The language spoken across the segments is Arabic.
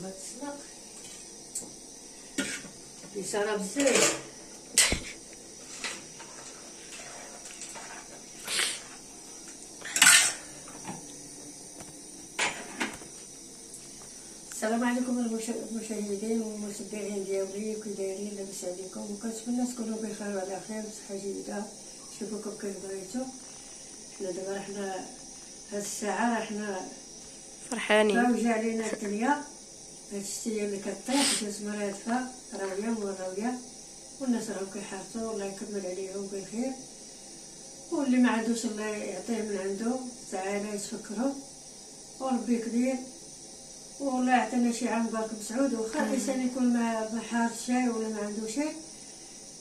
بغات تسلق يسارة بزاف. السلام عليكم المشاهدين والمتابعين ديالي، كي دايرين؟ لاباس عليكم؟ وكنتمنى تكونوا بخير وعلى خير بصحه جيده. شوفوكم كيف بغيتو. حنا دابا حنا هاد الساعه حنا فرحانين، راوجه علينا الدنيا. هاد الشتيه اللي كطيح جات مرادفه راويه وراويه، والناس راهم كيحرصوا، الله يكمل عليهم بخير. واللي ما عندوش الله يعطيه من عنده، تعالى يتفكروا وربي كبير. والله يعطينا شي عام مبارك بسعود. وخا الانسان يكون ما حارس شي ولا ما عنده شي،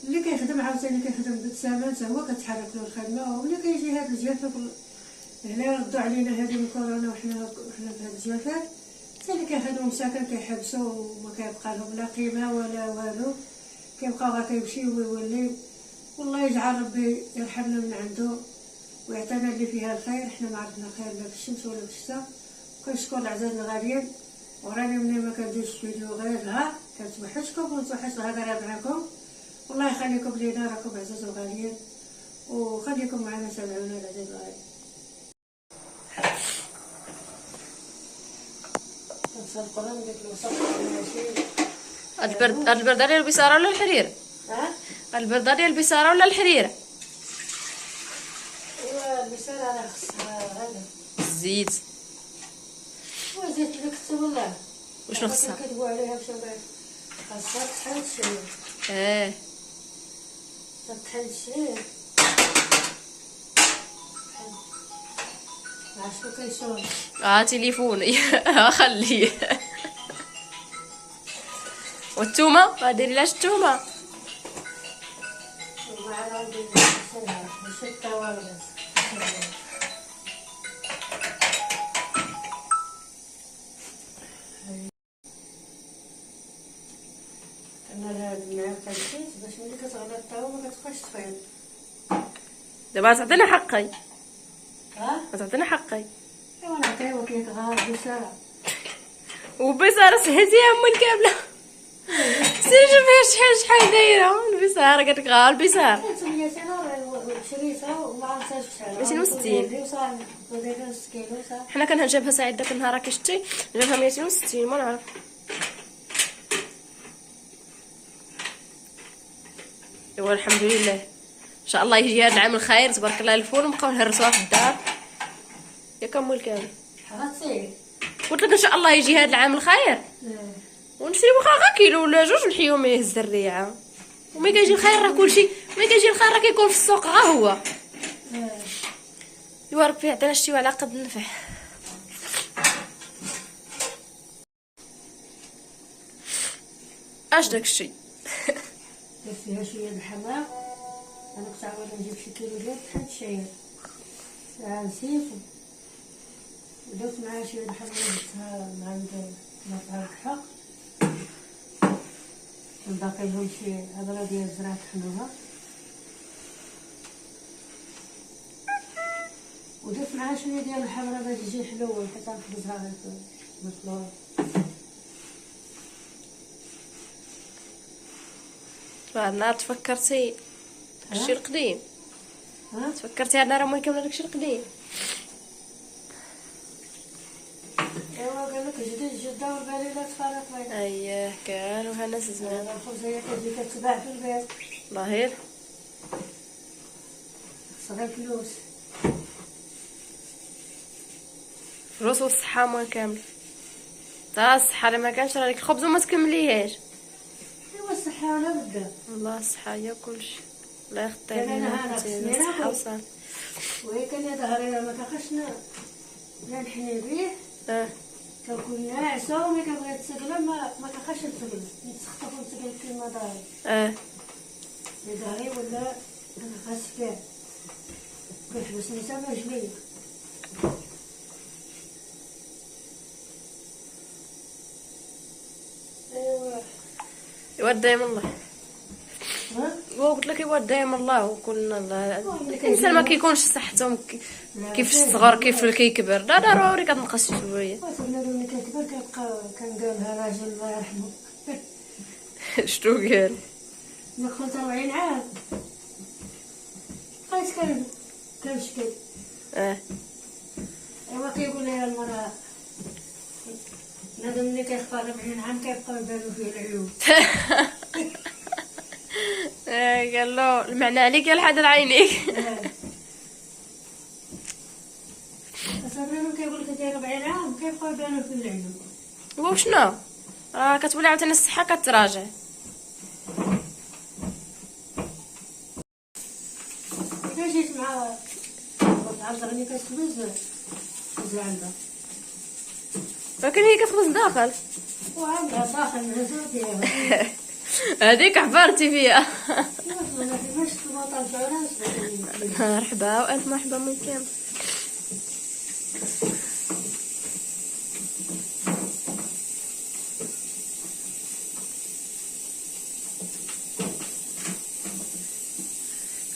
اللي كيخدم عاوتاني كيخدم بالثمن حتى هو كتحرك له الخدمه. وملي كيجي هاد الجفاف هنا ردوا علينا هذه الكورونا وحنا في هاد الجفاف، حتى اللي كيخدموا مساكن كيحبسوا وما كيبقى لهم لا قيمه ولا والو، كيبقاو غير كيمشيو ويوليو. والله يجعل ربي يرحمنا من عنده ويعطينا اللي فيها الخير. حنا ما عرفنا خير لا في الشمس ولا في الشتا. كنشكر العزاز الغاليين، وراني مني ما كنديرش فيديو غير لها كنتوحشكم ونتوحش الهضره معاكم. والله يخليكم لينا، راكم عزاز الغاليين، وخليكم معنا تابعونا العزاز الغاليين. تنسلقوا ندير الوسط ماشي البردة ديال البصاره ولا الحرير؟ البردة ديال البصاره ولا الحرير؟ ايوا البصاره راه خصها هذا الزيت. وزيت اللي كتب والله. وشنو خصها؟ كتبوا عليها باش خاصها تحل شويه. تحل شويه عاشو كيشوف. تليفوني. خليه. والثومه ديري لاش الثومه؟ وما عندي الشطه والو. انا الماء كنسيت باش ملي كتغلى الطاوه ما كتبقاش تفيض. دابا تعطينا حقي. تعطينا حقي. ايوا نعطيوك ياك غار بسرعه. وبصاره سهلتيها امي الكامله. سيجي فيها شحال دايره البصاره؟ قالت لك غا البصار 260. حنا كان جابها سعيد داك النهار كي شتي، جابها 260 ما نعرف. ايوا الحمد لله، ان شاء الله يجي هذا العام الخير تبارك الله. الفول ونبقاو نهرسوها في الدار ياك امي الكامل. قلت لك ان شاء الله يجي هذا العام الخير ونشريو واخا كيلو ولا جوج نحيو من يهز الريعه. وملي كيجي الخير راه كلشي، ملي كيجي الخير راه كيكون في السوق غا هو. ايوا ربي يعطينا شتيو على قد النفع. اش داك الشيء؟ درت فيها شويه الحمام. انا كنت عاود نجيب شي كيلو ديال طحين الشعير نسيت، ودرت معاها شويه الحمام درتها من عند مطعم الحق. باقي لهم شي هضره ديال الزرع طحنوها، ودرت معاها شويه ديال الحمرا باش تجي حلوه حيت غنخبزها غير في المطلوب. بعد النهار تفكرتي داكشي القديم. تفكرتي هاد النهار امي كامله داكشي القديم. ايوا قال لك جديد جده والبالي لا تفارق بين. اييه كانوا ناس زمان. الخبزه هي كتجي كتباع في البيت ظاهر صغير فلوس. فلوس والصحه امي كامل. تا الصحه الا ما كانش راه ديك الخبزه ما تكمليهاش. ايوا الصحه ولا بدا. والله الصحه هي كلشي. الله يخطي لنا الصحه وصافي. وهي كان ظهري ما كنخش لا نحني به. كنكون ناعسه وملي كنبغي نتسقل ما كنخش نتسقل، نتسخطف ونتسقل كيما ظهري. ظهري ولا كنخس فيه كيحبسني حتى ما جميل. ايوا دايما الله قلت لك ايوا دايما الله وكلنا الله. الانسان ما كيكونش صحتهم كيف الصغر كيف كيكبر، لا ضروري كتنقص شويه. وصلنا ملي كنكبر كنقالها راجل الله يرحمه. شنو قال؟ دخلت 40 عام بقيت كنشكل. ايوا كيقول لي المرأة نادم ملي كيخفى 40 عام كيبقاو يبانو فيه العيوب. قال له المعنى عليك يا الحد عينيك. اصلا كيقول لك داير 40 عام كيبقاو يبانو فيه العيوب. وشنو راه كتولي عاوتاني الصحه كتراجع. جيت مع عذرني كتخبز عندها، ولكن هي كتخبز داخل وعندها صاحن مهزوز ديالها. هذيك عبرتي فيها. باش الطماطم تعرس. مرحبا والف مرحبا من كامل.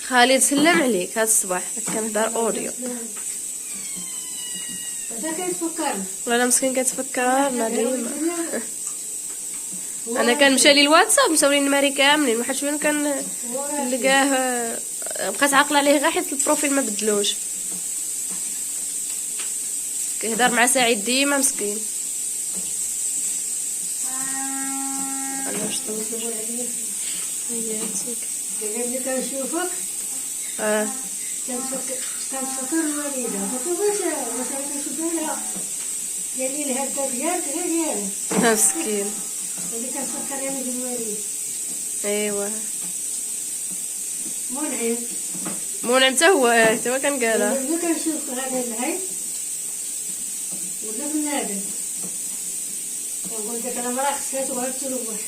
خالد سلم عليك هذا الصباح كنهضر اوديو. هذا كيتفكر والله مسكين كتفكر لا ديما. انا كنمشي لي الواتساب مساولين النماري كاملين، واحد شويه نلقاه بقيت عاقله عليه غير حيت البروفيل ما بدلوش. كيهضر مع سعيد ديما مسكين. انا واش طلبت هياتك ملي كنشوفك كنتفكر الوالده مثلا كنشوفها ديالي الهبه ديالك غير ديالها مسكين. اللي كنفكر يعني بالوالد. ايوا منعم حتى هو كنقالها. ملي كنشوف هذا العين ولا بنادم كنقول لك انا مرا خصها تقعد تروح.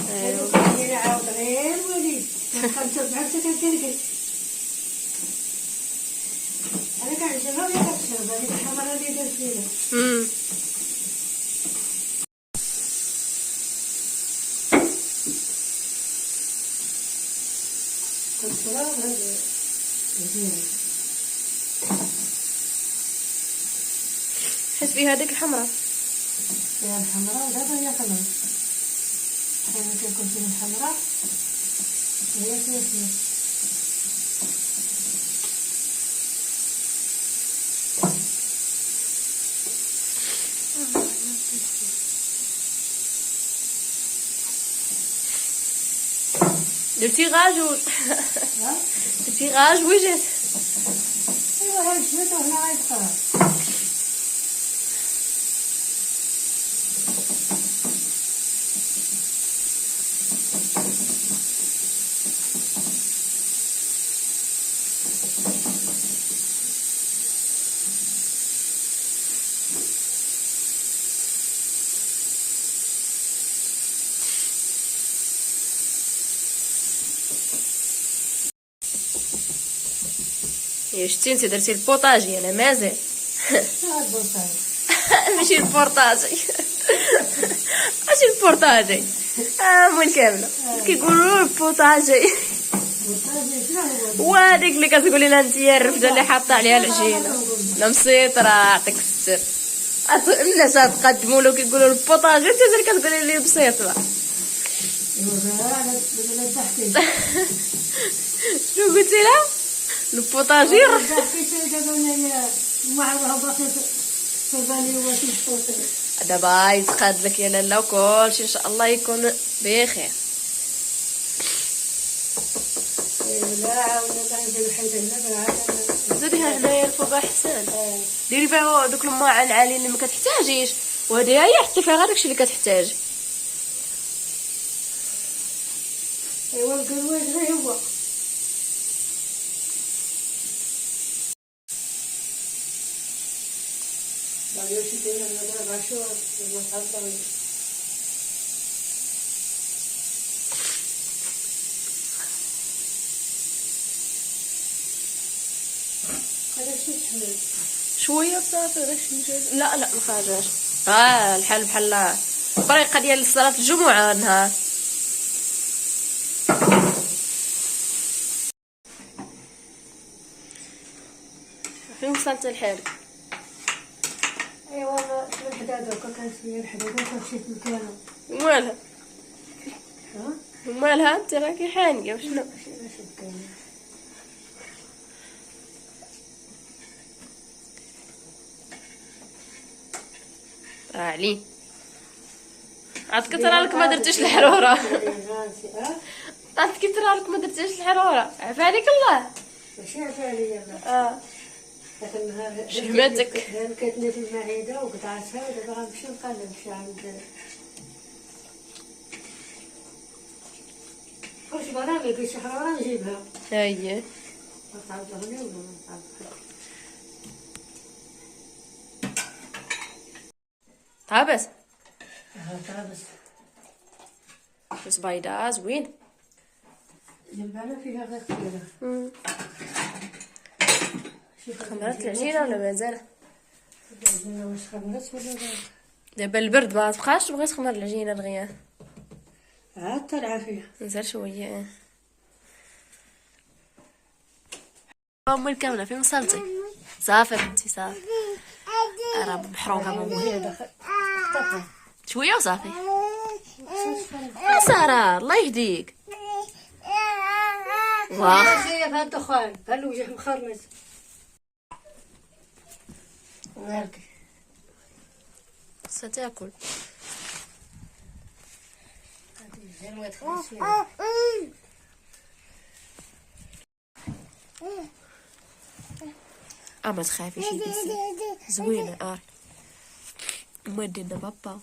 ايوا كاين عاود غير الوالد كنتبع حتى كنكركر. انا كنعجبها وهي كتشرب هذيك الحمرا اللي درت فيها. حس فيها هذيك الحمراء فيها الحمراء ودابا هي حمراء. حين كيكون فيها الحمراء هي فيها درتي غاج درتي غاج وجات. ايوا هاد الشمس وهنا غيبقى. شتي انت درتي البوطاجي انا مازال. ماشي البورطاجي. ماشي البورطاجي مول كامله كيقولوا البوطاجي. وهذيك اللي كتقولي لها انت يا الرفده اللي حاطه عليها العجينه لا مسيطره عطيك السر. الناس تقدموا له كيقولوا البوطاجي انت اللي كتقولي لي مسيطره. شنو قلتي لها؟ البوطاجير. دابا يتقاد لك يا لاله وكلشي ان شاء الله يكون بخير. لا عاودنا كنديرو حاجه زيديها هنايا الفوق احسن. ديري فيها دوك الماء العالي اللي ما كتحتاجيش، وهذه هي حطي فيها غير داكشي اللي كتحتاجي. ايوا القرويج غير هو. باغي دير انا غاشو المصعد. شويه صافي داكشي. لا ما خرجاش. الحال بحال الطريقه ديال صلاه الجمعه نهار وصلت لحالك؟ ايوا والله من حدا دوكا كانت فيا الحداده ومشيت مكانه. ومالها؟ ها ومالها انت راكي حانيه وشنو؟ ماشي مكانه. علي عاد كثر لك ما درتيش الحراره. عاد كثر لك ما درتيش الحراره. عفا عليك الله. ماشي عفالي انا. ذاك النهار شهمتك كتني في المعده وقطعتها ودابا غنمشي نقلب شي عند واش برامي قلت شي حراره نجيبها. هاهي تعاود تغلي ولا ما تعاود؟ طابت طابت. بس بيضاء زوين. الجنبانه فيها غير كبيره. خمرت العجينه ولا مازال؟ العجينه واش خمرت ولا لا؟ دابا البرد ما تبقاش تبغي تخمر العجينه دغيا. عاد العافيه. نزل شويه. امي الكامله فين وصلتي؟ صافي بنتي صافي. راه محروقه ماما. شويه وصافي. ساره الله يهديك. واه جايه بهاد الدخان بهاد الوجه مخرمز. مالك ستاكل. ما تخافيش يديسي زوينه. مودينا بابا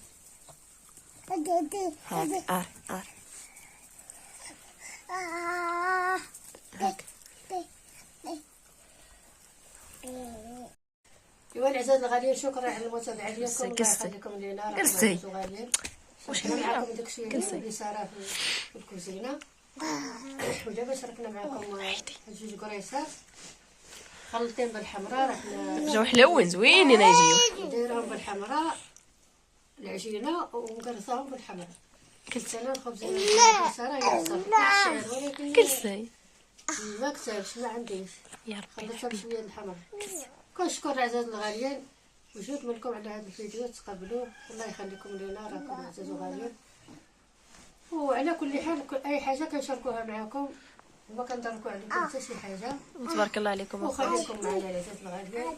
هاك هاك. ايوا العزاز الغاليين شكرا على المتابعه ديالكم. الله كلسي. يخليكم لينا. كلسي. واش كنا معكم داكشي اللي صار في الكوزينه. ودابا شاركنا معكم جوج كريسات خلطين بالحمراء. رحنا جاو حلوين زوينين يجيو. دايرهم بالحمراء العجينه ومقرصاهم بالحمراء. كلت انا الخبز ساره يوصل ولكن كلسي ما كتبش ما عنديش. يا ربي خليتها بشويه الحمراء. كنشكر العزاز الغاليين وجود منكم على هذا الفيديو تقبلوه. الله يخليكم لينا راكم عزاز وغاليين. وعلى كل حال اي حاجه كنشاركوها معكم وما كنضركوا عليكم حتى شي حاجه. تبارك الله عليكم. وخليكم معنا العزاز الغاليين.